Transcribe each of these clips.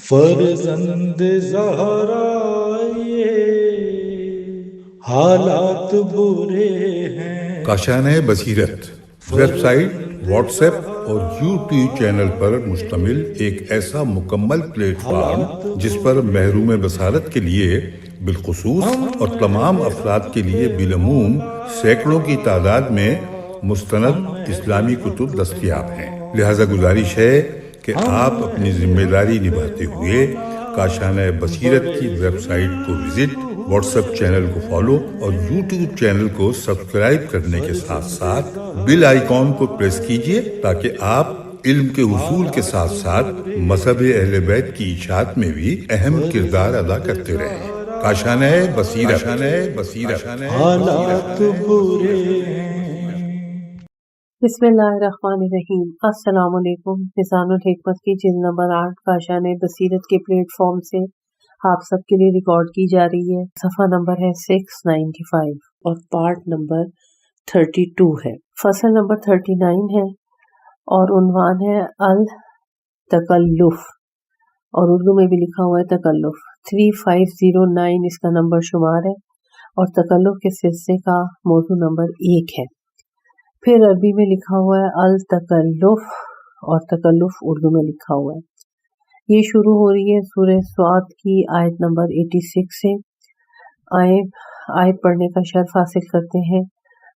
فرزند زہرا یہ حالات برے ہیں۔ کاشانۂ بصیرت ویب سائٹ، واٹس ایپ اور یوٹیوب چینل پر مشتمل ایک ایسا مکمل پلیٹ فارم جس پر محروم بصارت کے لیے بالخصوص اور تمام افراد کے لیے بالعموم سینکڑوں کی تعداد میں مستند اسلامی کتب دستیاب ہیں۔ لہذا گزارش ہے کہ آپ اپنی ذمہ داری نبھاتے ہوئے کاشانۂ بصیرت کی ویب سائٹ کو وزٹ، واٹس ایپ چینل کو فالو اور یوٹیوب چینل کو سبسکرائب کرنے کے ساتھ ساتھ بیل آئیکن کو پریس کیجیے تاکہ آپ علم کے حصول کے ساتھ ساتھ مذہب اہل بیت کی اشاعت میں بھی اہم کردار ادا کرتے رہیں۔ کاشانۂ بصیرت حالات برے ہیں۔ بسم اللہ الرحمن الرحیم۔ السلام علیکم۔ میزان الحکمت کی جلد نمبر 8 کاشانۂ بصیرت کے پلیٹ فارم سے آپ سب کے لیے ریکارڈ کی جا رہی ہے۔ صفحہ نمبر ہے 695 اور پارٹ نمبر 32 ہے۔ فصل نمبر 39 ہے اور عنوان ہے التکلف، اور اردو میں بھی لکھا ہوا ہے تکلف۔ 3509 اس کا نمبر شمار ہے اور تکلف کے سلسلے کا موضوع نمبر 1 ہے۔ پھر عربی میں لکھا ہوا ہے التکلف اور تکلف اردو میں لکھا ہوا ہے۔ یہ شروع ہو رہی ہے سورہ صاد کی آیت نمبر 86 سے۔ آیت پڑھنے کا شرف حاصل کرتے ہیں۔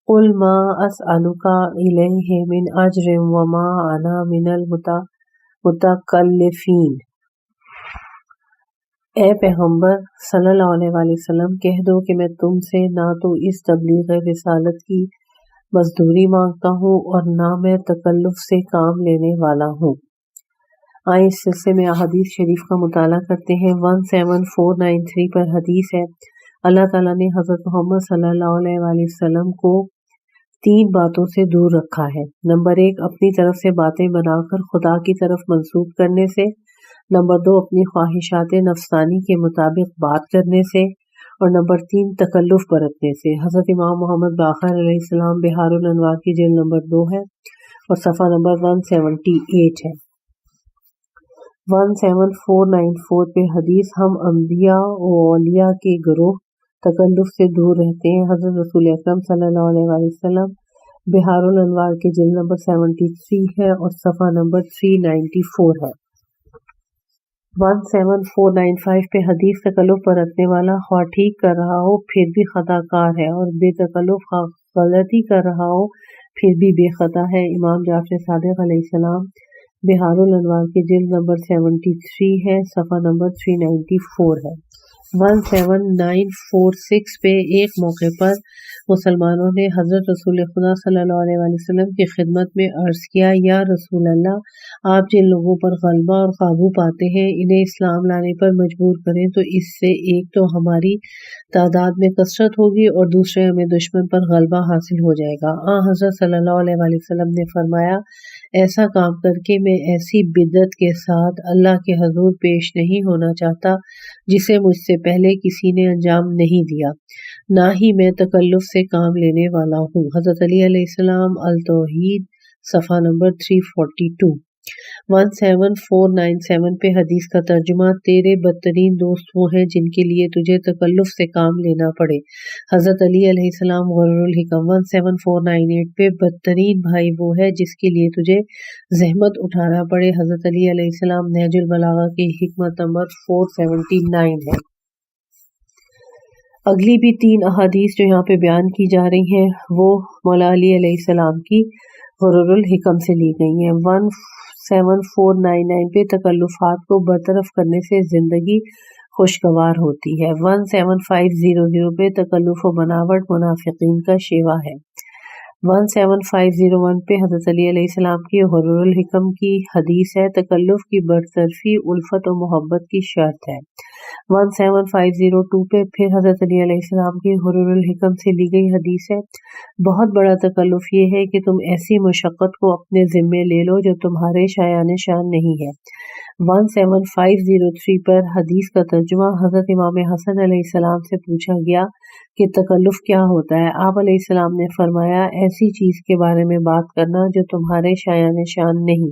قل ما اسألک علیہ من اجر وما انا من المتکلفین۔ اے پیغمبر صلی اللہ علیہ وسلم، کہہ دو کہ میں تم سے نہ تو اس تبلیغ رسالت کی مزدوری مانگتا ہوں اور نہ میں تکلف سے کام لینے والا ہوں۔ آئیں اس سلسلے میں احادیث شریف کا مطالعہ کرتے ہیں۔ 17493 پر حدیث ہے، اللہ تعالیٰ نے حضرت محمد صلی اللہ علیہ وسلم کو 3 باتوں سے دور رکھا ہے۔ نمبر 1، اپنی طرف سے باتیں بنا کر خدا کی طرف منسوب کرنے سے۔ نمبر 2، اپنی خواہشات نفسانی کے مطابق بات کرنے سے۔ اور نمبر 3، تکلف برتنے سے۔ حضرت امام محمد باقر علیہ السلام بحار الانوار کی جلد نمبر 2 ہے اور صفحہ نمبر 178 ہے۔ 17494 پہ حدیث، ہم انبیاء و اولیاء کے گروہ تکلف سے دور رہتے ہیں۔ حضرت رسول اکرم صلی اللہ علیہ وسلم بحار الانوار کی جلد نمبر 73 ہے اور صفحہ نمبر 394 ہے۔ 17495 پہ حدیث، تکلف برتنے والا خواہ ٹھیک کر رہا ہو پھر بھی خطا کار ہے، اور بے تکلف خواہ غلطی کر رہا ہو پھر بھی بے خطا ہے۔ امام جعفر صادق علیہ السلام بحار الانوار کی جلد نمبر 73 ہے، صفحہ نمبر 394 ہے۔ 17946 پہ ایک موقع پر مسلمانوں نے حضرت رسول خدا صلی اللہ علیہ وسلم کی خدمت میں عرض کیا، یا رسول اللہ، آپ جن لوگوں پر غلبہ اور قابو پاتے ہیں انہیں اسلام لانے پر مجبور کریں تو اس سے ایک تو ہماری تعداد میں کثرت ہوگی اور دوسرے ہمیں دشمن پر غلبہ حاصل ہو جائے گا۔ حضرت صلی اللہ علیہ وسلم نے فرمایا، ایسا کام کر کے میں ایسی بدعت کے ساتھ اللہ کے حضور پیش نہیں ہونا چاہتا جسے مجھ سے پہلے کسی نے انجام نہیں دیا، نہ ہی میں تکلف سے کام لینے والا ہوں۔ حضرت علی علیہ السلام التوحید، صفحہ نمبر 342۔ 17497 پہ حدیث کا ترجمہ، تیرے بدترین دوست وہ ہیں جن کے لیے تجھے تکلف سے کام لینا پڑے۔ حضرت علی علیہ السلام غرر الحکم۔ 17498 پہ بدترین بھائی وہ ہے جس کے لیے تجھے زحمت اٹھانا پڑے۔ حضرت علی علیہ السلام نہج البلاغہ کی حکمت نمبر 479 ہے۔ اگلی بھی 3 احادیث جو یہاں پہ بیان کی جا رہی ہیں وہ مولا علی علیہ السلام کی غرر الحکم سے لی گئی ہیں۔ 17499 پہ تکلفات کو برطرف کرنے سے زندگی خوشگوار ہوتی ہے۔ 17500 پہ تکلف و بناوٹ منافقین کا شیوا ہے۔ 17501 پہ حضرت علی علیہ السلام کی غرر الحکم کی حدیث ہے، تکلف کی برطرفی الفت و محبت کی شرط ہے۔ 17502 پہ پھر حضرت علی علیہ السلام کی غرر الحکم سے لی گئی حدیث ہے، بہت بڑا تکلف یہ ہے کہ تم ایسی مشقت کو اپنے ذمے لے لو جو تمہارے شایان شان نہیں ہے۔ 17503 پر حدیث کا ترجمہ، حضرت امام حسن علیہ السلام سے پوچھا گیا کہ تکلف کیا ہوتا ہے؟ آپ علیہ السلام نے فرمایا، ایسی چیز کے بارے میں بات کرنا جو تمہارے شایان شان نہیں۔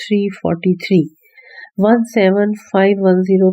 343। 1750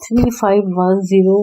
3510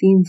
3,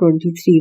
23।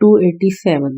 287।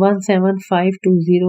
17520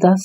10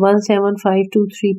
17523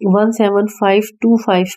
17525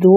2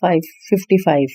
555।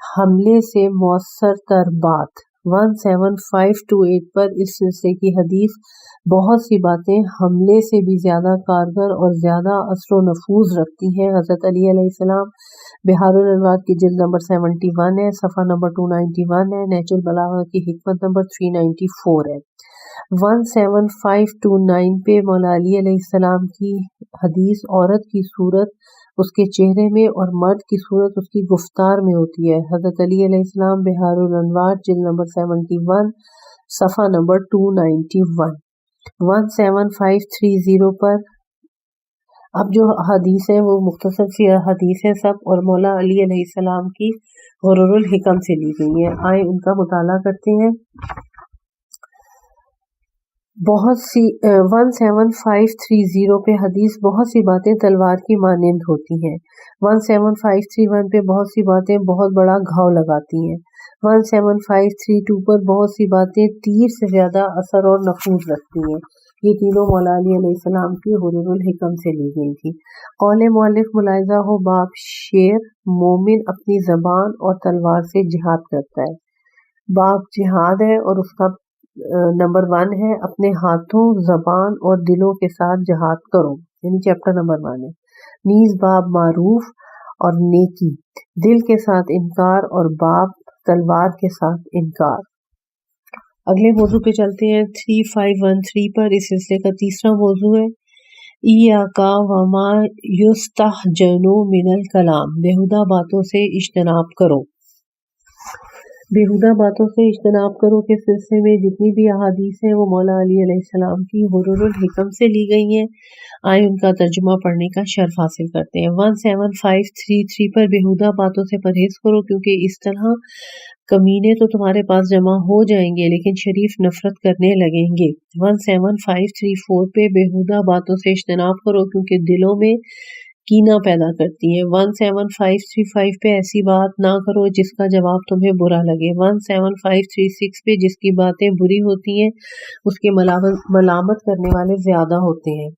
حملے سے مؤثر تر بات 17528 پر اس سلسلے کی حدیث بہت سی باتیں حملے سے بھی زیادہ کارگر اور زیادہ اثر و نفوذ رکھتی ہیں۔ حضرت علی علیہ السلام بہار الانوار کی جلد نمبر 71 ہے، صفحہ نمبر 291 ہے، نیچ البلاغہ کی حکمت نمبر 394 ہے۔ 17529 پہ مولا علی علیہ السلام کی حدیث عورت کی صورت اس کے چہرے میں اور مرد کی صورت اس کی گفتار میں ہوتی ہے۔ حضرت علی علیہ السلام بہار الانوار جلد نمبر 71 صفحہ نمبر 291۔ 17530 پر اب جو حدیث ہے وہ مختصر سی حدیث ہے سب، اور مولا علی علیہ السلام کی غرر الحکم سے لی گئی ہیں۔ آئیں ان کا مطالعہ کرتے ہیں۔ بہت سی 17530 پہ حدیث بہت سی باتیں تلوار کی مانند ہوتی ہیں۔ 17531 پہ بہت سی باتیں بہت بڑا گھاؤ لگاتی ہیں۔ 17532 پر بہت سی باتیں تیر سے زیادہ اثر اور نفوذ رکھتی ہیں۔ یہ تینوں مولا علی علیہ السلام کی غرر الحکم سے لی گئی تھی۔ قول مؤلف ملاحظہ ہو باب شعر، مومن اپنی زبان اور تلوار سے جہاد کرتا ہے۔ باب جہاد ہے اور اس کا نمبر 1 ہے اپنے ہاتھوں، زبان اور دلوں کے ساتھ جہاد کرو، یعنی چیپٹر نمبر 1 ہے۔ نیز باب معروف اور نیکی، دل کے ساتھ انکار، اور باب تلوار کے ساتھ انکار۔ اگلے موضوع پہ چلتے ہیں 3513 پر۔ اس سلسلے کا تیسرا موضوع ہے ایاکا وما یستہجن من الکلام، بیہودہ باتوں سے اجتناب کرو۔ بیہودہ باتوں سے اجتناب کرو کے سلسلے میں جتنی بھی احادیث ہیں وہ مولا علی علیہ السلام کی غرر الحکم سے لی گئی ہیں۔ آئیں ان کا ترجمہ پڑھنے کا شرف حاصل کرتے ہیں۔ 17533 پر بیہودہ باتوں سے پرہیز کرو کیونکہ اس طرح کمینے تو تمہارے پاس جمع ہو جائیں گے لیکن شریف نفرت کرنے لگیں گے۔ 17534 پہ بیہودہ باتوں سے اجتناب کرو کیونکہ دلوں میں کینہ پیدا کرتی ہیں۔ 17535 پہ ایسی بات نہ کرو جس کا جواب تمہیں برا لگے۔ 17536 پہ جس کی باتیں بری ہوتی ہیں اس کے ملامت کرنے والے زیادہ ہوتے ہیں۔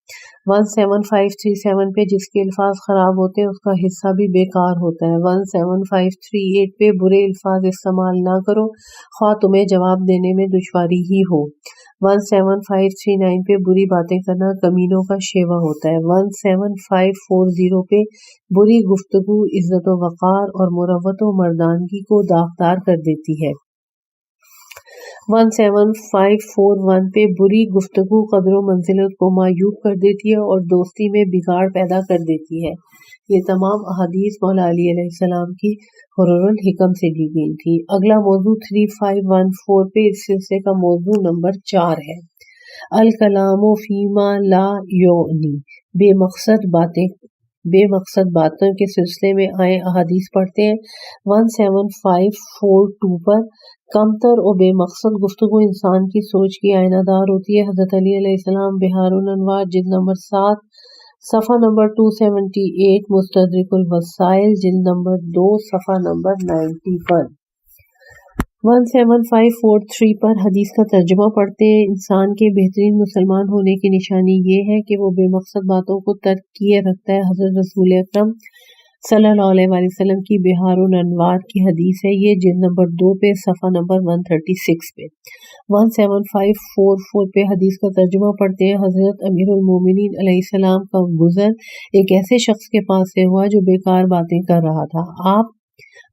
17537 پہ جس کے الفاظ خراب ہوتے ہیں اس کا حصہ بھی بیکار ہوتا ہے۔ 17538 پہ برے الفاظ استعمال نہ کرو خواہ تمہیں جواب دینے میں دشواری ہی ہو۔ 17539 پہ بری باتیں کرنا کمینوں کا شیوا ہوتا ہے۔ 17540 پہ بری گفتگو عزت و وقار اور مروت و مردانگی کو داغدار کر دیتی ہے۔ 17541 پہ بری گفتگو قدر و منزلت کو معیوب کر دیتی ہے اور دوستی میں بگاڑ پیدا کر دیتی ہے۔ یہ تمام احادیث مولا علی علیہ السلام کی غرر الحکم سے لی گئی تھی۔ اگلا موضوع 3514 پہ اس سلسلے کا موضوع نمبر 4 ہے الکلام فیما لا یعنی، بے مقصد باتوں کے سلسلے میں آئے احادیث پڑھتے ہیں۔ 17542 پر کمتر اور بے مقصد گفتگو انسان کی سوچ کی آئینہ دار ہوتی ہے۔ حضرت علی علیہ السلام بہار الانوار جلد نمبر 7 صفحہ نمبر 278، مستدرک الوسائل جلد نمبر 2 صفحہ نمبر 90 پر۔ 17543 پر حدیث کا ترجمہ پڑھتے ہیں۔ انسان کے بہترین مسلمان ہونے کی نشانی یہ ہے کہ وہ بے مقصد باتوں کو ترک کیے رکھتا ہے۔ حضرت رسول اکرم صلی اللہ علیہ وآلہ وسلم کی بہار الانوار کی حدیث ہے، یہ جلد نمبر 2 پہ صفحہ نمبر 136 پہ۔ 17544 پہ حدیث کا ترجمہ پڑھتے ہیں۔ حضرت امیر المومنین علیہ السلام کا گزر ایک ایسے شخص کے پاس سے ہوا جو بیکار باتیں کر رہا تھا۔ آپ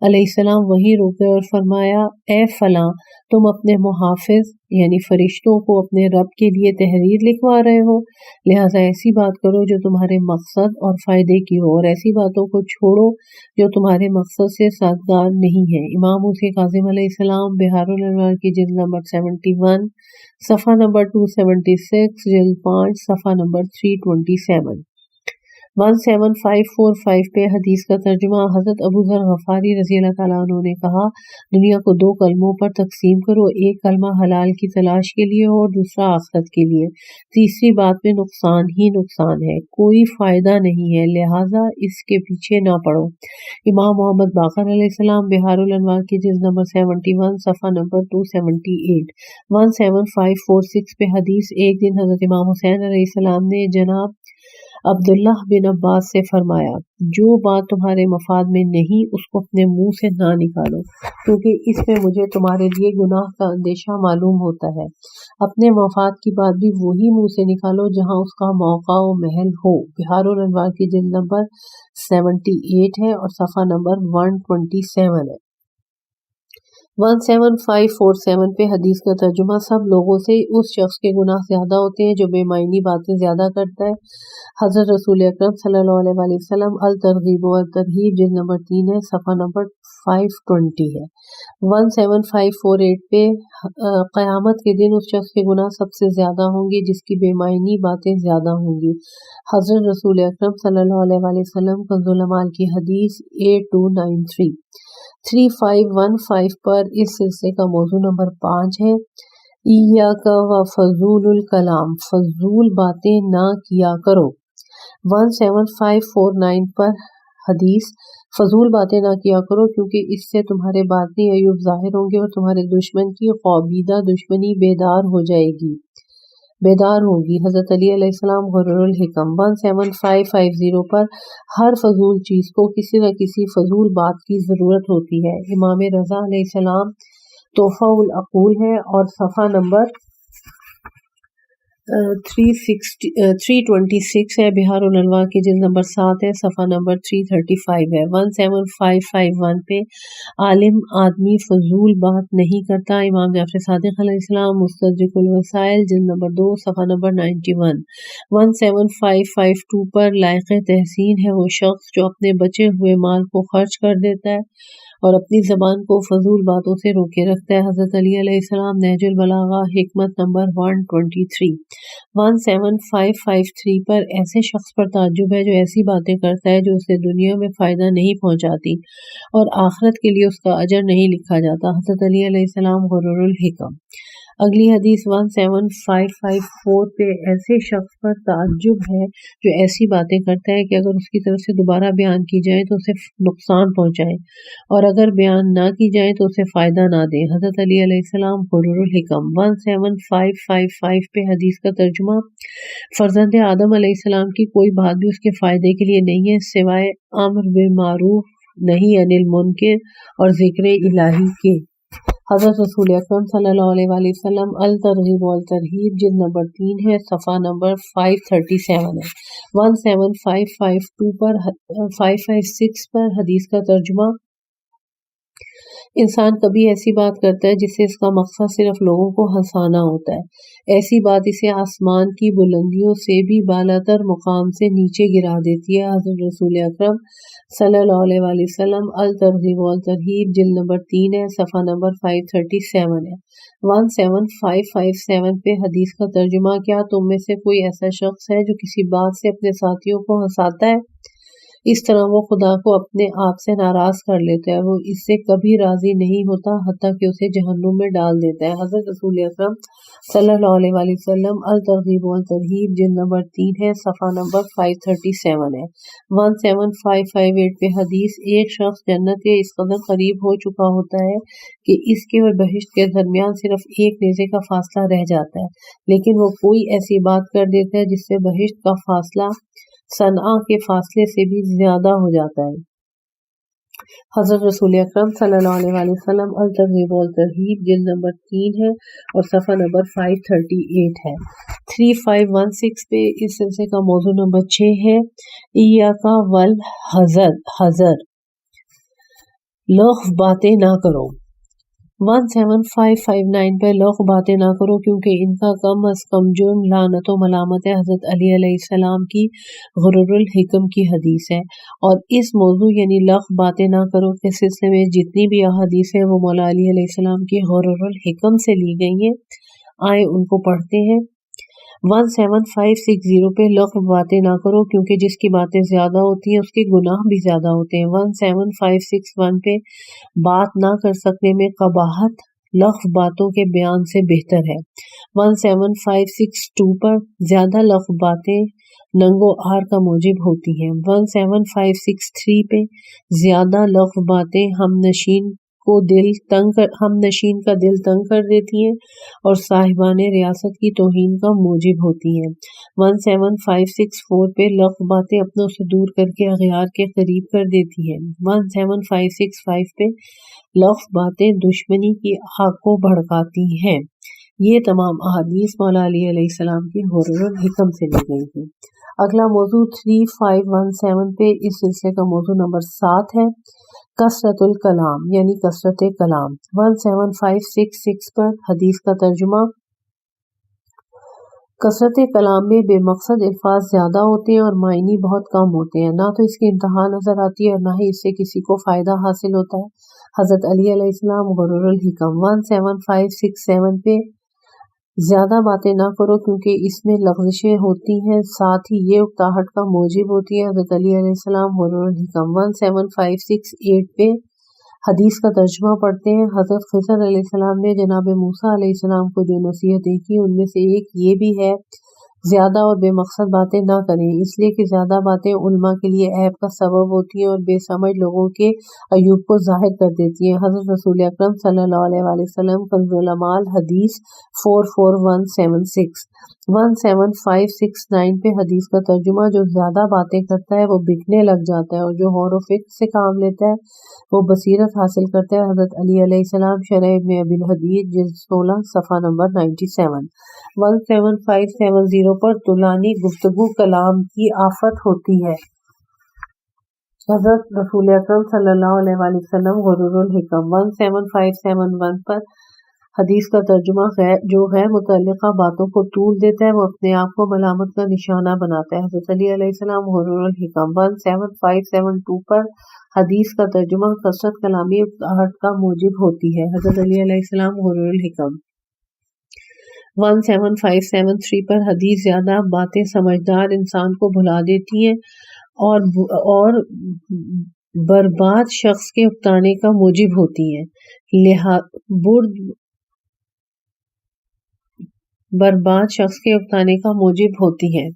علیہ السلام وہیں روکے اور فرمایا اے فلاں، تم اپنے محافظ یعنی فرشتوں کو اپنے رب کے لیے تحریر لکھوا رہے ہو، لہٰذا ایسی بات کرو جو تمہارے مقصد اور فائدے کی ہو اور ایسی باتوں کو چھوڑو جو تمہارے مقصد سے سازگار نہیں ہے۔ امام موسیٰ کاظم علیہ السلام بہار الانوار کی جلد نمبر 71 صفحہ نمبر 276، جلد 5 صفحہ نمبر 327۔ 17545 پہ حدیث کا ترجمہ حضرت ابو ذر غفاری رضی اللہ تعالیٰ عنہ نے کہا، دنیا کو 2 کلموں پر تقسیم کرو، ایک کلمہ حلال کی تلاش کے لیے ہو اور دوسرا آخرت کے لیے، تیسری بات میں نقصان ہی نقصان ہے، کوئی فائدہ نہیں ہے، لہٰذا اس کے پیچھے نہ پڑو۔ امام محمد باقر علیہ السلام بہار الانوار کی جلد نمبر 71 صفحہ نمبر 278۔ 17546 پہ حدیث ایک دن حضرت امام حسین علیہ السلام نے جناب عبداللہ بن عباس سے فرمایا جو بات تمہارے مفاد میں نہیں اس کو اپنے منہ سے نہ نکالو، کیونکہ اس میں مجھے تمہارے لیے گناہ کا اندیشہ معلوم ہوتا ہے۔ اپنے مفاد کی بات بھی وہی منہ سے نکالو جہاں اس کا موقع و محل ہو۔ بہار الانوار کی جلد نمبر 78 ہے اور صفحہ نمبر 127 ہے۔ 17547 پہ حدیث کا ترجمہ سب لوگوں سے اس شخص کے گناہ زیادہ ہوتے ہیں جو بے معنی باتیں زیادہ کرتا ہے۔ حضرت رسول اکرم صلی اللہ علیہ وآلہ وسلم الترغیب و الترہیب جلد نمبر 3 ہے، صفحہ نمبر 520 ہے۔ 17548 پہ قیامت کے دن اس شخص کے گناہ سب سے زیادہ ہوں گے جس کی بے معنی باتیں زیادہ ہوں گی۔ حضرت رسول اکرم صلی اللہ علیہ وآلہ وسلم کنز العمال کی حدیث 8293۔ 3515 پر اس سلسلے کا موضوع نمبر 5 ہے، ایاک و فضول الکلام، فضول باتیں نہ کیا کرو۔ 17549 پر حدیث، فضول باتیں نہ کیا کرو کیونکہ اس سے تمہارے باطنی عیوب ظاہر ہوں گے اور تمہارے دشمن کی خوابیدہ دشمنی بیدار ہوگی۔ حضرت علی علیہ السلام غرر الحکم۔ 17550 پر ہر فضول چیز کو کسی نہ کسی فضول بات کی ضرورت ہوتی ہے۔ امام رضا علیہ السلام تحفہ العقول ہے اور صفحہ نمبر 326 ہے۔ بہار الانوار کی جلد نمبر 7 ہے، صفحہ نمبر 335 ہے۔ 17551 پہ عالم آدمی فضول بات نہیں کرتا۔ امام جعفر صادق علیہ السلام مستدرک الوسائل جلد نمبر 2 صفحہ نمبر 91۔ 17552 پر لائق تحسین ہے وہ شخص جو اپنے بچے ہوئے مال کو خرچ کر دیتا ہے اور اپنی زبان کو فضول باتوں سے روکے رکھتا ہے۔ حضرت علی علیہ السلام نہج البلاغہ حکمت نمبر 123۔ 17553 پر ایسے شخص پر تعجب ہے جو ایسی باتیں کرتا ہے جو اسے دنیا میں فائدہ نہیں پہنچاتی اور آخرت کے لیے اس کا اجر نہیں لکھا جاتا۔ حضرت علی علیہ السلام غرر الحکم۔ اگلی حدیث 17554 پہ ایسے شخص پر تعجب ہے جو ایسی باتیں کرتا ہے کہ اگر اس کی طرف سے دوبارہ بیان کی جائیں تو اسے نقصان پہنچائے اور اگر بیان نہ کی جائیں تو اسے فائدہ نہ دیں۔ حضرت علی علیہ السلام غرر الحکم۔ 17555 پہ حدیث کا ترجمہ فرزند آدم علیہ السلام کی کوئی بات بھی اس کے فائدے کے لیے نہیں ہے سوائے امر بالمعروف نہی عن المنکر اور ذکر الہی کے۔ حضرت رسول اکرم صلی اللہ علیہ وآلہ وسلم الترغیب والترہیب جلد نمبر 3 ہے، صفحہ نمبر 537 ہے۔ 17552 پر 556 پر حدیث کا ترجمہ انسان کبھی ایسی بات کرتا ہے جس سے اس کا مقصد صرف لوگوں کو ہنسانا ہوتا ہے، ایسی بات اسے آسمان کی بلندیوں سے بھی بالاتر مقام سے نیچے گرا دیتی ہے۔ حضرت رسول اکرم صلی اللہ علیہ وآلہ وسلم الترغیب والترہیب جلد نمبر 3 ہے، صفحہ نمبر 537 ہے۔ 17557 پہ حدیث کا ترجمہ کیا تم میں سے کوئی ایسا شخص ہے جو کسی بات سے اپنے ساتھیوں کو ہنساتا ہے؟ اس طرح وہ خدا کو اپنے آپ سے ناراض کر لیتا ہے، وہ اس سے کبھی راضی نہیں ہوتا حتیٰ کہ اسے جہنم میں ڈال دیتا ہے۔ حضرت رسول اکرم صلی اللہ علیہ وآلہ وسلم الترغیب والترہیب جلد نمبر 3 ہے، صفحہ نمبر 537 ہے۔ 17558 پہ حدیث ایک شخص جنت کے اس قدر قریب ہو چکا ہوتا ہے کہ اس کے اور بہشت کے درمیان صرف ایک نیزے کا فاصلہ رہ جاتا ہے، لیکن وہ کوئی ایسی بات کر دیتا ہے جس سے بہشت کا فاصلہ صنعاء کے فاصلے سے بھی زیادہ ہو جاتا ہے۔ حضرت رسول اکرم صلی اللہ علیہ وآلہ وسلم الترغیب والترہیب جلد نمبر 3 ہے اور صفحہ نمبر 538 ہے۔ 3516 پہ اس سلسلے کا موضوع نمبر 6 ہے، ایاک والحذر، لغو باتیں نہ کرو۔ 17559 پہ لغو باتیں نہ کرو کیونکہ ان کا کم از کم جرم لعنت و ملامت ہے۔ حضرت علی علیہ السلام کی غرر الحکم کی حدیث ہے اور اس موضوع یعنی لغو باتیں نہ کرو کے سلسلے میں جتنی بھی احادیث ہیں وہ مولا علی علیہ السلام کی غرر الحکم سے لی گئی ہیں۔ آئے ان کو پڑھتے ہیں۔ 17560 پہ لغو باتیں نہ کرو کیونکہ جس کی باتیں زیادہ ہوتی ہیں اس کے گناہ بھی زیادہ ہوتے ہیں۔ 17561 پہ بات نہ کر سکنے میں قباحت لغو باتوں کے بیان سے بہتر ہے۔ 17562 پر زیادہ لغو باتیں ننگ و عار کا موجب ہوتی ہیں۔ 17563 پہ زیادہ لغو باتیں ہم نشین ہم نشین کا دل تنگ کر دیتی ہیں اور صاحبان ریاست کی توہین کا موجب ہوتی ہیں۔ 17564 پہ لغو باتیں اپنوں سے دور کر کے اغیار کے قریب کر دیتی ہیں۔ 17565 پہ لغو باتیں دشمنی کی آگ کو بھڑکاتی ہیں۔ یہ تمام احادیث مولا علی علیہ السلام کی غرر الحکم سے لی گئی ہیں۔ اگلا موضوع 3517 پہ اس سلسلے کا موضوع نمبر 7 ہے، کثرت الکلام یعنی کثرت کلام۔ 17566 پر حدیث کا ترجمہ، کثرت کلام میں بے مقصد الفاظ زیادہ ہوتے ہیں اور معنی بہت کم ہوتے ہیں، نہ تو اس کی انتہا نظر آتی ہے اور نہ ہی اس سے کسی کو فائدہ حاصل ہوتا ہے۔ حضرت علی علیہ السلام غرر الحکم۔ 17567 پہ زیادہ باتیں نہ کرو کیونکہ اس میں لغزشیں ہوتی ہیں، ساتھ ہی یہ اکتاہٹ کا موجب ہوتی ہے۔ حضرت علی علیہ السلام غرر الحکم۔ 17568 پہ حدیث کا ترجمہ پڑھتے ہیں۔ حضرت خضر علیہ السلام نے جناب موسیٰ علیہ السلام کو جو نصیحتیں کی ان میں سے ایک یہ بھی ہے، زیادہ اور بے مقصد باتیں نہ کریں، اس لیے کہ زیادہ باتیں علماء کے لیے عیب کا سبب ہوتی ہیں اور بے سمجھ لوگوں کے عیوب کو ظاہر کر دیتی ہیں۔ حضرت رسول اکرم صلی اللہ علیہ وآلہ وسلم کنز العمال حدیث 44176۔ 17569 پہ حدیث کا ترجمہ، جو زیادہ باتیں کرتا ہے وہ بکنے لگ جاتا ہے اور جو غور و فکر سے کام لیتا ہے وہ بصیرت حاصل کرتا ہے۔ حضرت علی علیہ السلام شرح ابن ابی الحدید جلد 16 صفحہ نمبر 97۔ 17570 پر طولانی گفتگو کلام کی آفت ہوتی ہے۔ حضرت رسول اکرم صلی اللہ علیہ وآلہ وسلم غرر الحکم۔ 17571 پر حدیث کا ترجمہ، جو غیر متعلقہ باتوں کو طول دیتا ہے وہ اپنے آپ کو ملامت کا نشانہ بناتا ہے۔ حضرت علی علیہ السلام غرر الحکم۔ 17572 پر حدیث کا ترجمہ، کثرت کلامی اکتاہٹ کا موجب ہوتی ہے۔ حضرت علی علیہ السلام غرر الحکم۔ 17573 پر حدیث، زیادہ باتیں سمجھدار انسان کو بھلا دیتی ہیں اور برباد شخص کے اکتانے کا موجب ہوتی ہیں۔ برباد شخص کے اکتانے کا موجب ہوتی ہیں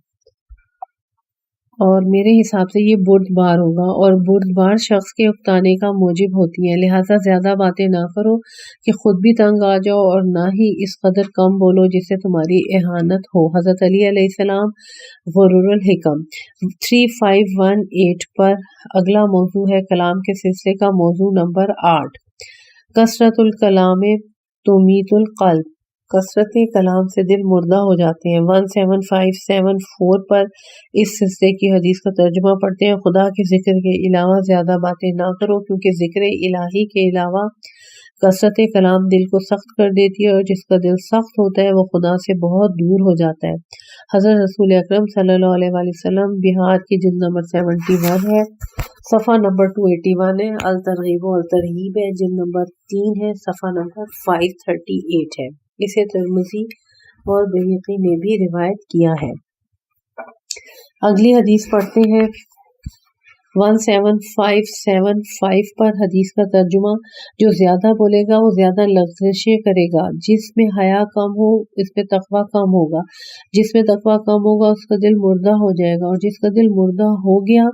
اور میرے حساب سے یہ بردبار ہوگا، اور بردبار شخص کے اکتانے کا موجب ہوتی ہیں۔ لہٰذا زیادہ باتیں نہ کرو کہ خود بھی تنگ آ جاؤ اور نہ ہی اس قدر کم بولو جس سے تمہاری اہانت ہو۔ حضرت علی علیہ السلام غرر الحکم۔ 3518 پر اگلا موضوع ہے کلام کے سلسلے کا موضوع نمبر 8، کثرت الکلام تمیت القلب، کثرت کلام سے دل مردہ ہو جاتے ہیں۔ 17574 پر اس سلسلے کی حدیث کا ترجمہ پڑھتے ہیں، خدا کے ذکر کے علاوہ زیادہ باتیں نہ کرو کیونکہ ذکر الہی کے علاوہ کثرت کلام دل کو سخت کر دیتی ہے اور جس کا دل سخت ہوتا ہے وہ خدا سے بہت دور ہو جاتا ہے۔ حضرت رسول اکرم صلی اللہ علیہ وآلہ وسلم بہار کی جلد نمبر 71 ہے، صفحہ نمبر 281 ہے۔ الترغیب و الترہیب ہے، جلد نمبر 3 ہے، صفحہ نمبر 538 ہے۔ اسے ترمذی اور بہقی نے بھی روایت کیا ہے۔ اگلی حدیث پڑھتے ہیں 17575 پر حدیث کا ترجمہ، جو زیادہ بولے گا وہ زیادہ لغزشیں کرے گا، جس میں حیا کم ہو اس میں تقویٰ کم ہوگا، جس میں تقویٰ کم ہوگا اس کا دل مردہ ہو جائے گا، اور جس کا دل مردہ ہو گیا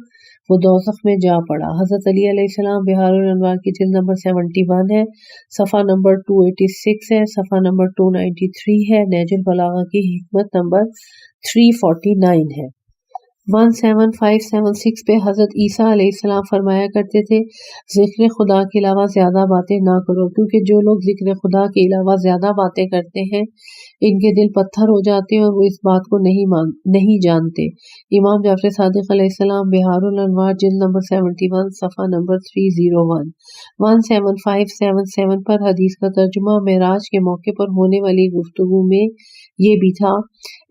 وہ دوزخ میں جا پڑا۔ حضرت علی علیہ السلام بہار الانوار کی جلد نمبر 71 ہے، صفحہ نمبر 286 ہے، صفحہ نمبر 293 ہے، نہج البلاغہ کی حکمت نمبر 349 ہے۔ 17576 پہ حضرت عیسیٰ علیہ السلام فرمایا کرتے تھے، ذکر خدا کے علاوہ زیادہ باتیں نہ کرو کیونکہ جو لوگ ذکر خدا کے علاوہ زیادہ باتیں کرتے ہیں ان کے دل پتھر ہو جاتے ہیں اور وہ اس بات کو نہیں جانتے۔ امام جعفر صادق علیہ السلام بہار الانوار جلد نمبر 71 صفحہ نمبر 301۔ 17577 پر حدیث کا ترجمہ، معراج کے موقع پر ہونے والی گفتگو میں یہ بھی تھا،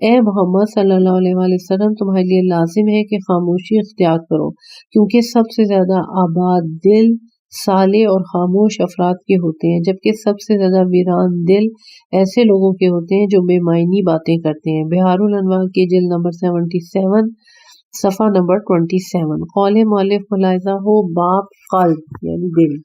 اے محمد صلی اللہ علیہ وآلہ وسلم، تمہارے لیے لازم ہے کہ خاموشی اختیار کرو کیونکہ سب سے زیادہ آباد دل صالح اور خاموش افراد کے ہوتے ہیں، جبکہ سب سے زیادہ ویران دل ایسے لوگوں کے ہوتے ہیں جو بے معنی باتیں کرتے ہیں۔ بہار الانوار کی جلد نمبر 77 صفحہ نمبر 27۔ قول مؤلف ملاحظہ ہو، باب قلب یعنی دل،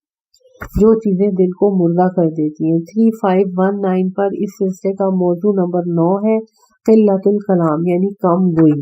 جو چیزیں دل کو مردہ کر دیتی ہیں۔ 3519 پر اس سلسلے کا موضوع نمبر 9 ہے، قلت الکلام یعنی کم گوئی۔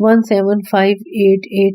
17588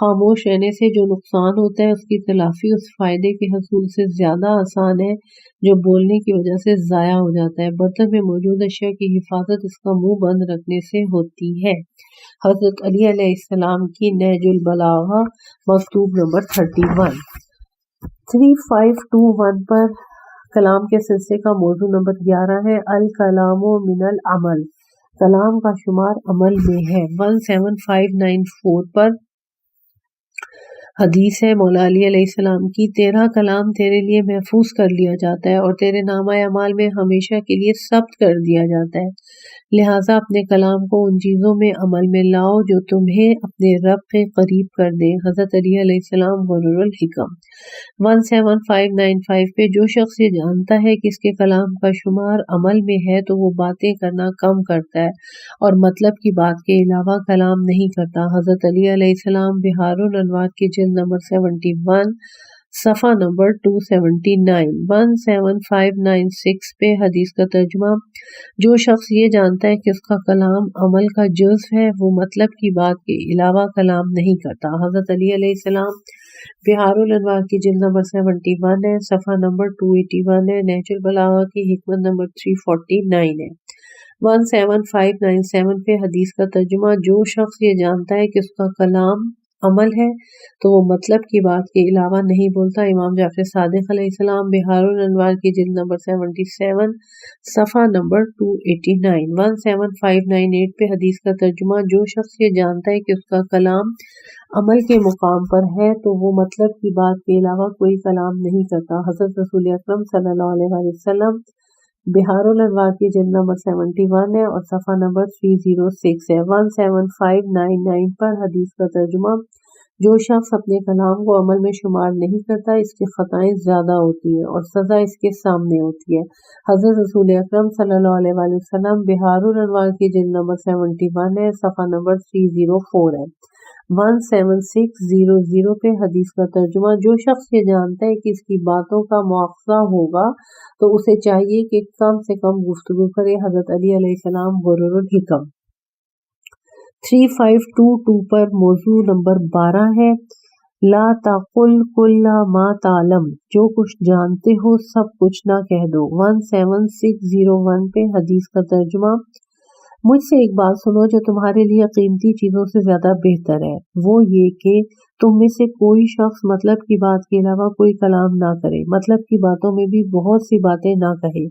خاموش رہنے سے جو نقصان ہوتا ہے اس کی تلافی اس فائدے کے حصول سے زیادہ آسان ہے جو بولنے کی وجہ سے ضائع ہو جاتا ہے۔ برتن میں موجود اشیاء کی حفاظت اس کا منہ بند رکھنے سے ہوتی ہے۔ حضرت علی علیہ السلام کی نہج البلاغہ مکتوب نمبر 31 3521 پر کلام کے سلسلے کا موضوع نمبر 11 ہے الکلام من العمل، کلام کا شمار عمل میں ہے۔ 17594 پر حدیث ہے مولا علی علیہ السلام کی، تیرا کلام تیرے لیے محفوظ کر لیا جاتا ہے اور تیرے نامہ اعمال میں ہمیشہ کے لیے ثبت کر دیا جاتا ہے، لہٰذا اپنے کلام کو ان چیزوں میں عمل میں لاؤ جو تمہیں اپنے رب کے قریب کر دیں۔ حضرت علی علیہ السلام غرر الحکم۔ 17595 پہ جو شخص یہ جانتا ہے کہ اس کے کلام کا شمار عمل میں ہے تو وہ باتیں کرنا کم کرتا ہے اور مطلب کی بات کے علاوہ کلام نہیں کرتا۔ حضرت علی علیہ السلام بحار الانوار کی جلد نمبر 71 صفحہ نمبر 279۔ 17596 پہ حدیث کا ترجمہ، جو شخص یہ جانتا ہے کہ اس کا کلام عمل کا جزو ہے وہ مطلب کی بات کے علاوہ کلام نہیں کرتا۔ حضرت علی علیہ السلام بحار الانوار کی جلد نمبر 71 ہے، صفحہ نمبر 281 ہے، نہج البلاغہ کی حکمت نمبر 349 ہے۔ 17597 پہ حدیث کا ترجمہ، جو شخص یہ جانتا ہے کہ اس کا کلام عمل ہے تو وہ مطلب کی بات کے علاوہ نہیں بولتا۔ امام جعفر صادق علیہ السلام بحار الانوار کی جلد نمبر 77 صفحہ نمبر 289۔ 17598 پہ حدیث کا ترجمہ، جو شخص یہ جانتا ہے کہ اس کا کلام عمل کے مقام پر ہے تو وہ مطلب کی بات کے علاوہ کوئی کلام نہیں کرتا۔ حضرت رسول اکرم صلی اللہ علیہ وسلم بحار الانوار کی جلد نمبر 71 ہے اور صفحہ نمبر 306 ہے۔ 17599 پر حدیث کا ترجمہ، جو شخص اپنے کلام کو عمل میں شمار نہیں کرتا اس کی خطائیں زیادہ ہوتی ہیں اور سزا اس کے سامنے ہوتی ہے۔ حضرت رسول اکرم صلی اللہ علیہ وسلم بحار الانوار کی جلد نمبر 71 ہے، صفحہ نمبر 304 ہے۔ 17600 پہ حدیث کا ترجمہ، جو شخص یہ جانتا ہے کہ اس کی باتوں کا مواخذہ ہوگا تو اسے چاہیے کہ کم سے کم گفتگو کرے۔ حضرت علی علیہ السلام غرر الحکم۔ 3522 پر موضوع نمبر 12 ہے لا تقل کل ما تعلم، جو کچھ جانتے ہو سب کچھ نہ کہہ دو۔ 17601 پہ حدیث کا ترجمہ، مجھ سے ایک بات سنو جو تمہارے لیے قیمتی چیزوں سے زیادہ بہتر ہے، وہ یہ کہ تم میں سے کوئی شخص مطلب کی بات کے علاوہ کوئی کلام نہ کرے، مطلب کی باتوں میں بھی بہت سی باتیں نہ کہے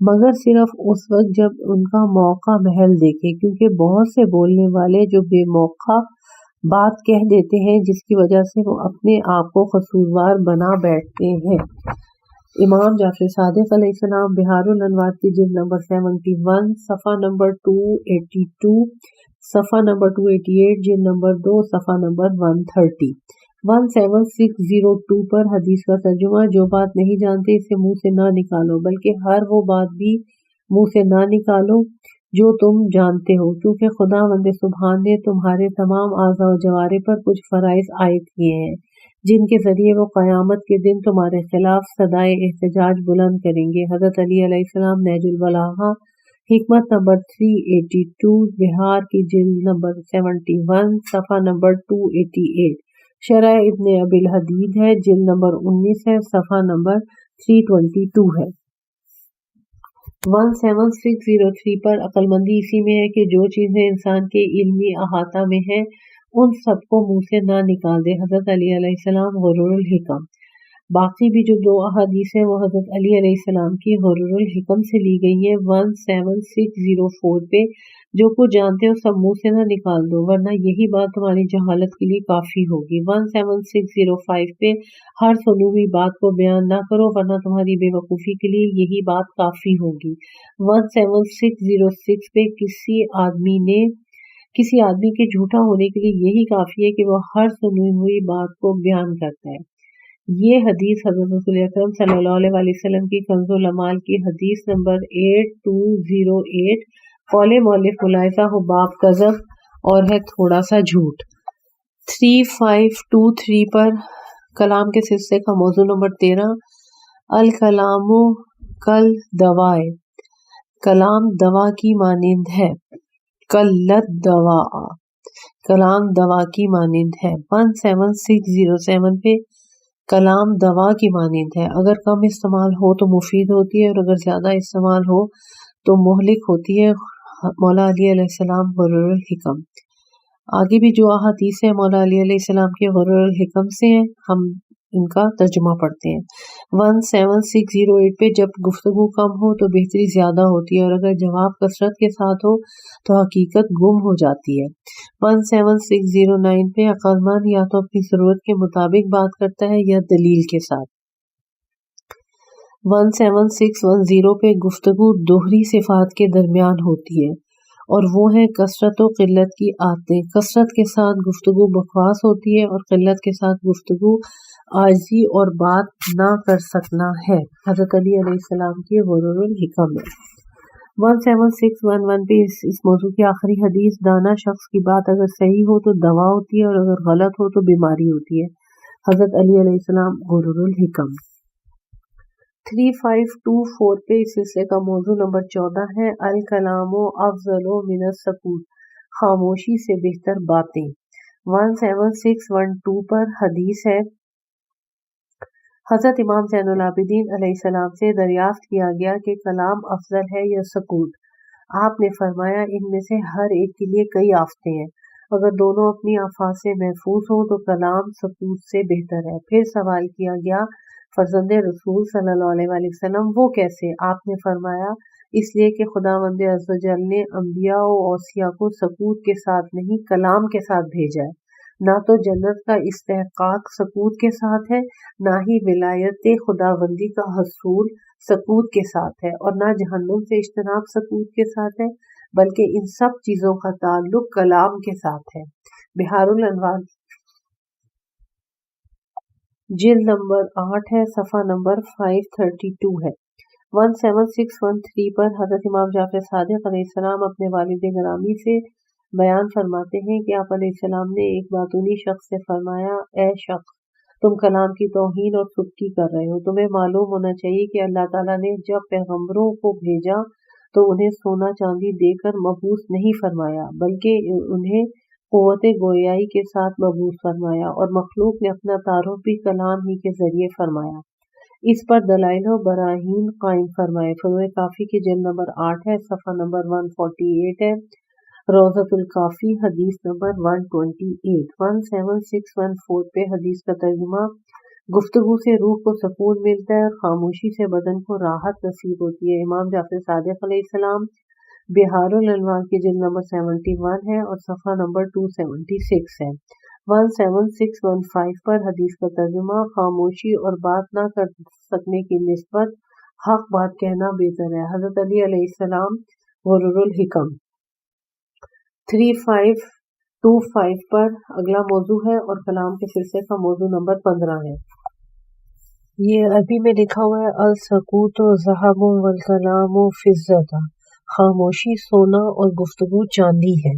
مگر صرف اس وقت جب ان کا موقع محل دیکھے، کیونکہ بہت سے بولنے والے جو بے موقع بات کہہ دیتے ہیں جس کی وجہ سے وہ اپنے آپ کو قصوروار بنا بیٹھتے ہیں۔ امام جعفر صادق علیہ السلام بحار الانوار کی جلد نمبر 71 صفحہ نمبر 282 صفحہ نمبر 288 جلد نمبر 2 صفحہ نمبر 130۔ 17602 پر حدیث کا ترجمہ، جو بات نہیں جانتے اسے منہ سے نہ نکالو بلکہ ہر وہ بات بھی منہ سے نہ نکالو جو تم جانتے ہو، کیونکہ خداوند سبحان نے تمہارے تمام اعضاء و جوارح پر کچھ فرائض عائد کیے ہیں جن کے ذریعے وہ قیامت کے دن تمہارے خلاف صدائے احتجاج بلند کریں گے۔ حضرت علی علیہ السلام نہج البلاغہ حکمت نمبر 382 بحار کی جلد نمبر 71 صفحہ نمبر 288، شرح ابن ابی الحدید ہے، جلد نمبر 19 ہے، صفحہ نمبر 322 ہے۔ 17603 پر عقل مندی اسی میں ہے کہ جو چیزیں انسان کے علمی احاطہ میں ہیں ان سب کو منہ سے نہ نکال دے۔ حضرت علی علیہ السلام غرر الحکم۔ باقی بھی جو دو احادیث ہیں وہ حضرت علی علیہ السلام کی غرر الحکم سے لی گئی ہیں۔ 17604 پہ جو کچھ جانتے ہو سب منہ سے نہ نکال دو ورنہ یہی بات تمہاری جہالت کے لیے کافی ہوگی۔ 17605 پہ ہر سنی ہوئی بات کو بیان نہ کرو ورنہ تمہاری بے وقوفی کے لیے یہی بات کافی ہوگی۔ 17606 پہ کسی آدمی کے جھوٹا ہونے کے لیے یہی کافی ہے کہ وہ ہر سنی ہوئی بات کو بیان کرتا ہے۔ یہ حدیث حضرت رسول اکرم صلی اللہ علیہ وسلم کی کنز العمال کی حدیث نمبر 8208 قول مؤلف ملاحظہ ہو باب کذب اور ہے تھوڑا سا جھوٹ۔ 3523 پر کلام کے سلسلے کا موضوع نمبر 13 الکلام کل دوائے، کلام دوا کی مانند ہے، کلت دوا کلام دوا کی مانند ہے۔ 17607 پہ کلام دوا کی مانند ہے، اگر کم استعمال ہو تو مفید ہوتی ہے اور اگر زیادہ استعمال ہو تو مہلک ہوتی ہے۔ مولا علی علیہ السلام غرر الحکم۔ آگے بھی جو احادیث ہیں مولا علی علیہ السلام کے غرر الحکم سے ہیں، ہم ان کا ترجمہ پڑھتے ہیں۔ 17608 پہ جب گفتگو کم ہو تو بہتری زیادہ ہوتی ہے اور اگر جواب کثرت کے ساتھ ہو تو حقیقت گم ہو جاتی ہے۔ 17609 پہ عقل مند یا تو اپنی ضرورت کے مطابق بات کرتا ہے یا دلیل کے ساتھ۔ 17610 پہ گفتگو دوہری صفات کے درمیان ہوتی ہے اور وہ ہے کثرت و قلت کی عادتیں۔ کثرت کے ساتھ گفتگو بکواس ہوتی ہے اور قلت کے ساتھ گفتگو عاجزی اور بات نہ کر سکنا ہے۔ حضرت علی علیہ السلام کی غرر الحکم ہے۔ 17611 پہ اس موضوع کی آخری حدیث، دانا شخص کی بات اگر صحیح ہو تو دوا ہوتی ہے اور اگر غلط ہو تو بیماری ہوتی ہے۔ حضرت علی علیہ السلام غرر الحکم۔ 3524 پہ اس سلسلے کا موضوع نمبر 14 ہے، الکلام افضل من السکوت، خاموشی سے بہتر باتیں۔ 17612 پر حدیث ہے، حضرت امام زین العابدین علیہ السلام سے دریافت کیا گیا کہ کلام افضل ہے یا سکوت؟ آپ نے فرمایا ان میں سے ہر ایک کے لیے کئی آفتیں ہیں، اگر دونوں اپنی آفات سے محفوظ ہوں تو کلام سکوت سے بہتر ہے۔ پھر سوال کیا گیا فرزند رسول صلی اللہ علیہ وآلہ وسلم وہ کیسے؟ آپ نے فرمایا اس لیے کہ خداوند عز و جل نے انبیاء و اوصیاء کو سکوت کے ساتھ نہیں کلام کے ساتھ بھیجا ہے۔ نہ تو جنت کا استحقاق سکوت کے ساتھ ہے، نہ ہی ولایت خداوندی کا حصول سکوت کے ساتھ ہے، اور نہ جہنم سے اجتناب سکوت کے ساتھ ہے، بلکہ ان سب چیزوں کا تعلق کلام کے ساتھ ہے۔ بحار الانوار جلد نمبر 8 ہے، صفحہ نمبر 532 ہے۔ 17613 پر حضرت امام جعفر صادق علیہ السلام اپنے والد گرامی سے بیان فرماتے ہیں کہ آپ علیہ السلام نے ایک باتونی شخص سے فرمایا، اے شخص تم کلام کی توہین اور سستی کر رہے ہو۔ تمہیں معلوم ہونا چاہیے کہ اللہ تعالیٰ نے جب پیغمبروں کو بھیجا تو انہیں سونا چاندی دے کر مبعوث نہیں فرمایا، بلکہ انہیں قوت گویائی کے ساتھ مبعوث فرمایا، اور مخلوق نے اپنا تعارف بھی کلام ہی کے ذریعے فرمایا۔ اس پر دلائل و براہین قائم فرمائے۔ فروع کافی کی جلد نمبر 8 ہے، صفحہ نمبر 148 ہے۔ روضۃ الکافی حدیث نمبر 128۔ 17614 پہ حدیث کا ترجمہ، گفتگو سے روح کو سکون ملتا ہے اور خاموشی سے بدن کو راحت نصیب ہوتی ہے۔ امام جعفر صادق علیہ السلام بحار الانوار کی جلد نمبر 71 ہے اور صفحہ نمبر 276 ہے۔ 17615 پر حدیث کا ترجمہ، خاموشی اور بات نہ کر سکنے کی نسبت حق بات کہنا بہتر ہے۔ حضرت علی علیہ السلام غرر الحکم۔ 3525 پر اگلا موضوع ہے اور کلام کے سلسلے کا موضوع نمبر 15 ہے۔ یہ عربی میں لکھا ہوا ہے، السکوت ذہب والکلام فضہ، خاموشی سونا اور گفتگو چاندی ہے۔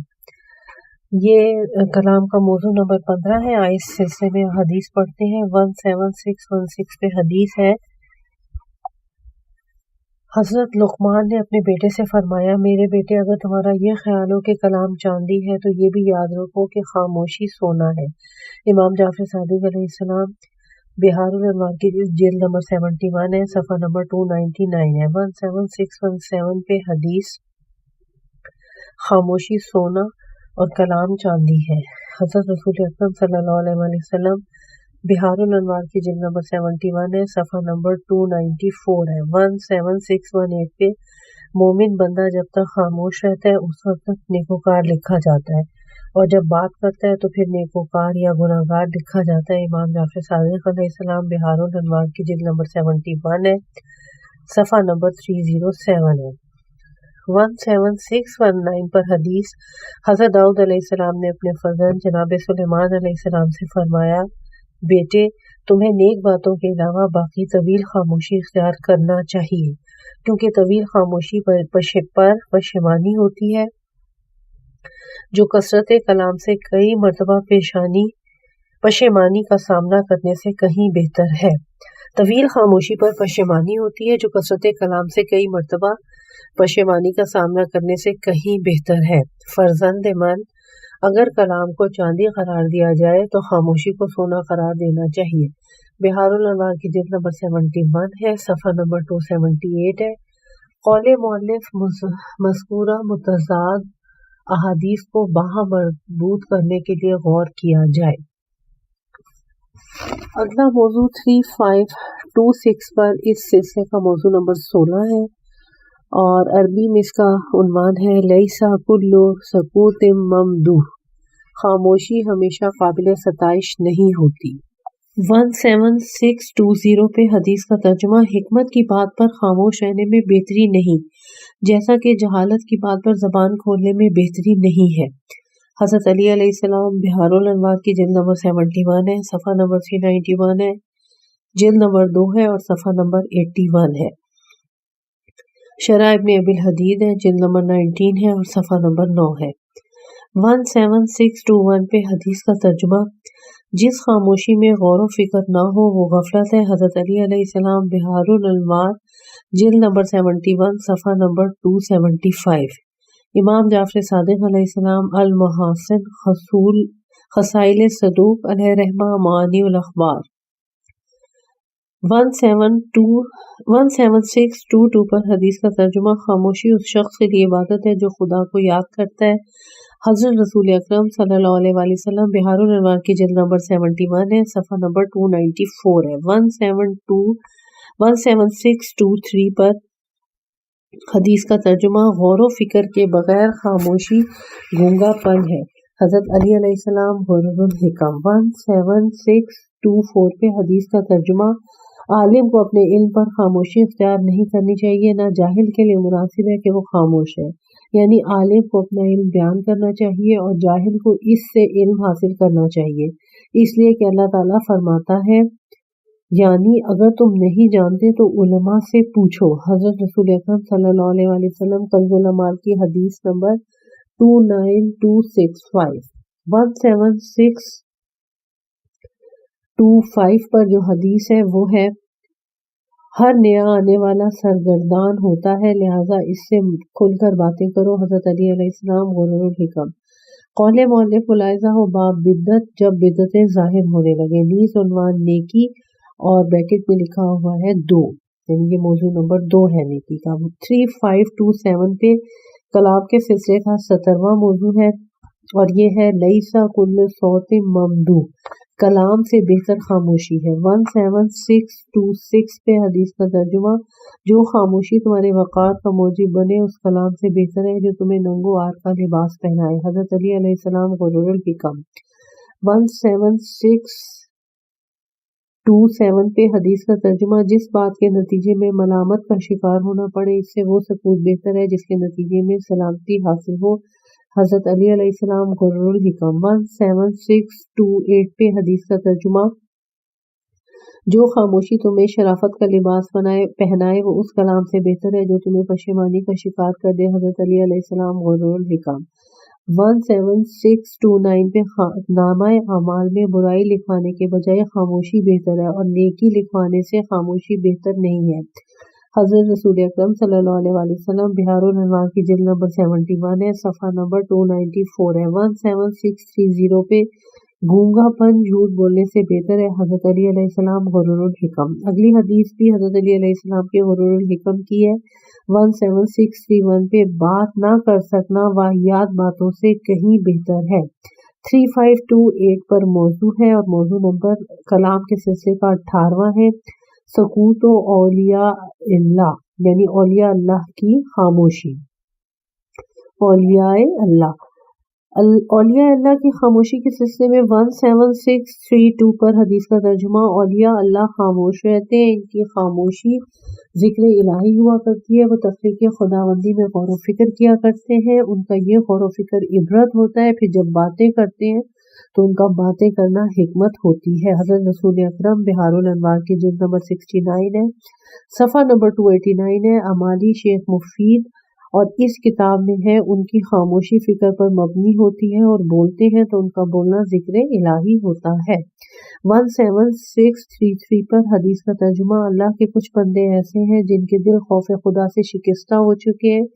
یہ کلام کا موضوع نمبر 15 ہے۔ اس سلسلے میں حدیث پڑھتے ہیں۔ 17616 پہ حدیث ہے، حضرت لقمان نے اپنے بیٹے سے فرمایا، میرے بیٹے اگر تمہارا یہ خیال ہو کہ کلام چاندی ہے تو یہ بھی یاد رکھو کہ خاموشی سونا ہے۔ امام جعفر صادق علیہ السلام بحار الانوار کی جلد نمبر 71 ہے، صفحہ نمبر 299 ہے۔ 17617 پہ حدیث، خاموشی سونا اور کلام چاندی ہے۔ حضرت رسول اکرم صلی اللہ علیہ وآلہ وسلم بحار الانوار کی جلد نمبر 71 ہے، صفحہ نمبر 294 ہے۔ 17618 پہ مومن بندہ جب تک خاموش رہتا ہے اس وقت تک نیکوکار لکھا جاتا ہے، اور جب بات کرتا ہے تو پھر نیکوکار یا گناہگار لکھا جاتا ہے۔ امام جعفر صادق علیہ السلام بحار الانوار کی جلد نمبر 71 ہے، صفحہ نمبر 307 ہے۔ 17619 پر حدیث، حضرت داؤد علیہ السلام نے اپنے فرزند جناب سلیمان علیہ السلام سے فرمایا، بیٹے تمہیں نیک باتوں کے علاوہ باقی طویل خاموشی اختیار کرنا چاہیے، کیونکہ طویل خاموشی پر پشیمانی ہوتی ہے، جو کثرت کلام سے کئی مرتبہ پشیمانی کا سامنا کرنے سے کہیں بہتر ہے۔ طویل خاموشی پر پشیمانی ہوتی ہے جو کثرت کلام سے کئی مرتبہ پشیمانی کا سامنا کرنے سے کہیں بہتر ہے۔ فرزند من، اگر کلام کو چاندی قرار دیا جائے تو خاموشی کو سونا قرار دینا چاہیے۔ بہار الانوار کی جلد نمبر 71 ہے، صفحہ نمبر 278 ہے۔ قول مؤلف مذکورہ متضاد احادیث کو باہم مربوط کرنے کے لیے غور کیا جائے۔ اگلا موضوع 3526 پر اس سلسلے کا موضوع نمبر 16 ہے اور عربی میں اس کا عنوان ہے لیسا کل سکوت ممدوح، خاموشی ہمیشہ قابل ستائش نہیں ہوتی۔ 17620 پہ حدیث کا ترجمہ، حکمت کی بات پر خاموش رہنے میں بہتری نہیں، جیسا کہ جہالت کی بات پر زبان کھولنے میں بہتری نہیں ہے۔ حضرت علی علیہ السلام، بہار الانوار کی جلد نمبر 71 ہے، صفحہ نمبر 391 ہے، جلد نمبر 2 ہے اور صفحہ نمبر 81 ہے۔ شرح ابن ابی الحدید ہے، جلد نمبر 19 ہے اور صفحہ نمبر 9 ہے۔ 17621 پہ حدیث کا ترجمہ، جس خاموشی میں غور و فکر نہ ہو وہ غفلت ہے۔ حضرت علی علیہ السلام، بہار الانوار جلد نمبر 71 صفحہ نمبر 275۔ امام جعفر صادق علیہ السلام، المحاسن خصائل صدوق علیہ رحمہ، معانی الاخبار۔ 17622 پر حدیث کا ترجمہ، خاموشی اس شخص کے لیے عبادت ہے جو خدا کو یاد کرتا ہے۔ حضرت رسول اکرم صلی اللہ علیہ وآلہ وسلم، بہار الانوار کی جلد نمبر 71 ہے، صفحہ نمبر 294 ہے۔ 17623 پر حدیث کا ترجمہ، غور و فکر کے بغیر خاموشی گونگا پن ہے۔ حضرت علی علیہ السلام، غرر الحکم۔ 17624 پہ حدیث کا ترجمہ، عالم کو اپنے علم پر خاموشی اختیار نہیں کرنی چاہیے، نہ جاہل کے لیے مناسب ہے کہ وہ خاموش ہے۔ یعنی عالم کو اپنا علم بیان کرنا چاہیے اور جاہل کو اس سے علم حاصل کرنا چاہیے، اس لیے کہ اللہ تعالیٰ فرماتا ہے یعنی اگر تم نہیں جانتے تو علماء سے پوچھو۔ حضرت رسول اکرم صلی اللہ علیہ وآلہ وسلم، کنز العمال کی حدیث نمبر 29265۔ 17625 پر جو حدیث ہے وہ ہے، ہر نیا آنے والا سرگردان ہوتا ہے، لہٰذا اس سے کھل کر باتیں کرو۔ حضرت علی علیہ السلام، غرر الحکم۔ قول مؤلف ملاحظہ ہو، باب بدت، جب بدتیں ظاہر ہونے لگے۔ نیز عنوان نیکی اور بریکٹ میں لکھا ہوا ہے 2، یعنی یہ موضوع نمبر 2 ہے نیکی کا۔ 3527 پہ کلام کے سلسلے کا 17واں موضوع ہے اور یہ ہے لیسا کل صوت ممدوح، کلام سے بہتر خاموشی ہے۔ 17626 پہ حدیث کا ترجمہ، جو خاموشی تمہارے وقار کا موجب بنے اس کلام سے بہتر ہے جو تمہیں ننگ و عار کا لباس پہنائے۔ حضرت علی علیہ السلام، غرر الحکم۔ 17627 پہ حدیث کا ترجمہ، جس بات کے نتیجے میں ملامت کا شکار ہونا پڑے اس سے وہ سکوت بہتر ہے جس کے نتیجے میں سلامتی حاصل ہو۔ حضرت علی علیہ السلام، غرر الحکم۔ 17628 پہ حدیث کا ترجمہ، جو خاموشی تمہیں شرافت کا لباس پہنائے وہ اس کلام سے بہتر ہے جو تمہیں پشیمانی کا شکار کر دے۔ حضرت علی علیہ السلام، غرر الحکم۔ 17629 پہ نامہ اعمال میں برائی لکھوانے کے بجائے خاموشی بہتر ہے اور نیکی لکھوانے سے خاموشی بہتر نہیں ہے۔ حضرت رسول اکرم صلی اللہ علیہ وآلہ وسلم، بہار الانوار کی جلد نمبر 71 ہے، صفحہ نمبر 294 ہے۔ 17630 پہ گونگا پن جھوٹ بولنے سے بہتر ہے۔ حضرت علی علیہ السلام، غرر الحکم۔ اگلی حدیث بھی حضرت علی علیہ السلام کے غرر الحکم کی ہے۔ 17631 پہ بات نہ کر سکنا واہیات باتوں سے کہیں بہتر ہے۔ 3528 پر موضوع ہے اور موضوع نمبر کلام کے سلسلے کا 18واں ہے، سکوت و اولیاء اللہ، یعنی اولیاء اللہ کی خاموشی۔ اولیاء اللہ کی خاموشی کے سلسلے میں 17632 پر حدیث کا ترجمہ، اولیاء اللہ خاموش رہتے ہیں، ان کی خاموشی ذکر الہی ہوا کرتی ہے، وہ تخلیق خداوندی میں غور و فکر کیا کرتے ہیں، ان کا یہ غور و فکر عبرت ہوتا ہے، پھر جب باتیں کرتے ہیں تو ان کا باتیں کرنا حکمت ہوتی ہے۔ حضرت رسول اکرم، بہار الانوار کی جلد نمبر 69 ہے، صفحہ نمبر 289 ہے۔ امالی شیخ مفید اور اس کتاب میں ہے ان کی خاموشی فکر پر مبنی ہوتی ہے اور بولتے ہیں تو ان کا بولنا ذکر الہی ہوتا ہے۔ 17633 پر حدیث کا ترجمہ: اللہ کے کچھ بندے ایسے ہیں جن کے دل خوف خدا سے شکستہ ہو چکے ہیں،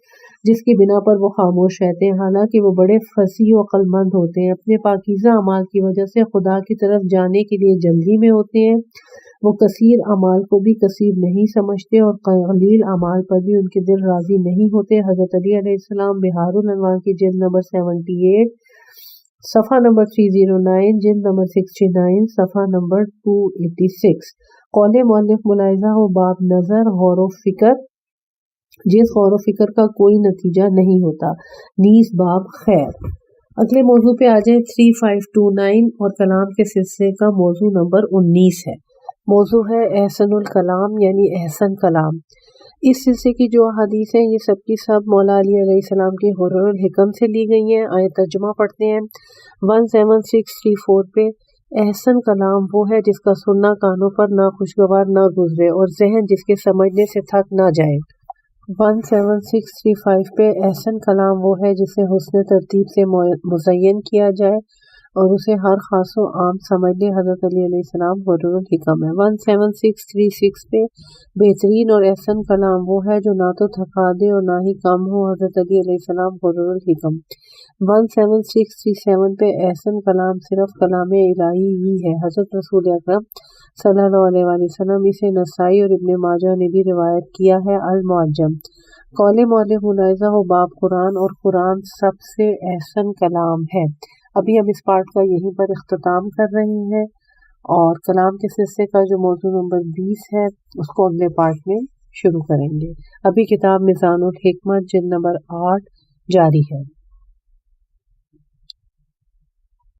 جس کی بنا پر وہ خاموش رہتے ہیں، حالانکہ وہ بڑے فصیح و عقل مند ہوتے ہیں۔ اپنے پاکیزہ اعمال کی وجہ سے خدا کی طرف جانے کے لیے جلدی میں ہوتے ہیں۔ وہ کثیر اعمال کو بھی کثیر نہیں سمجھتے اور قلیل اعمال پر بھی ان کے دل راضی نہیں ہوتے۔ حضرت علی علیہ السلام بحار الانوار کی جلد نمبر 78 صفحہ نمبر 309، جلد نمبر 69 صفحہ نمبر 286۔ قول مؤلف ملاحظہ و باب نظر غور و فکر، جس غور و فکر کا کوئی نتیجہ نہیں ہوتا، نیز باب خیر۔ اگلے موضوع پہ آ جائیں۔ 3529 اور کلام کے سلسلے کا موضوع نمبر 19 ہے۔ موضوع ہے احسن الکلام، یعنی احسن کلام۔ اس سلسلے کی جو احادیث ہیں یہ سب کی سب مولا علی علیہ السلام کے غرر الحکم سے لی گئی ہیں۔ آئے ترجمہ پڑھتے ہیں۔ 17634 پہ احسن کلام وہ ہے جس کا سننا کانوں پر نہ خوشگوار نہ گزرے اور ذہن جس کے سمجھنے سے تھک نہ جائے۔ 17635 پہ احسن کلام وہ ہے جسے حسن ترتیب سے مزین کیا جائے اور اسے ہر خاص و عام سمجھ لے۔ حضرت علی علیہ السلام غرر الحکم ہے۔ 17636 پہ بہترین اور احسن کلام وہ ہے جو نہ تو تھکا دے اور نہ ہی کم ہو۔ حضرت علی علیہ السلام غرر الحکم۔ 17637 پہ احسن کلام صرف کلام الہی ہی ہے۔ حضرت رسول اکرم صلی اللہ علیہ وآلہ وسلم، اسے نسائی اور ابن ماجہ نے بھی روایت کیا ہے۔ المعجم۔ قول مؤلف ملاحظہ و باب قرآن، اور قرآن سب سے احسن کلام ہے۔ ابھی ہم اس پارٹ کا یہیں پر اختتام کر رہے ہیں اور کلام کے سلسلے کا جو موضوع نمبر 20 ہے اس کو اگلے پارٹ میں شروع کریں گے۔ ابھی کتاب میزان الحکمت جلد نمبر 8 جاری ہے۔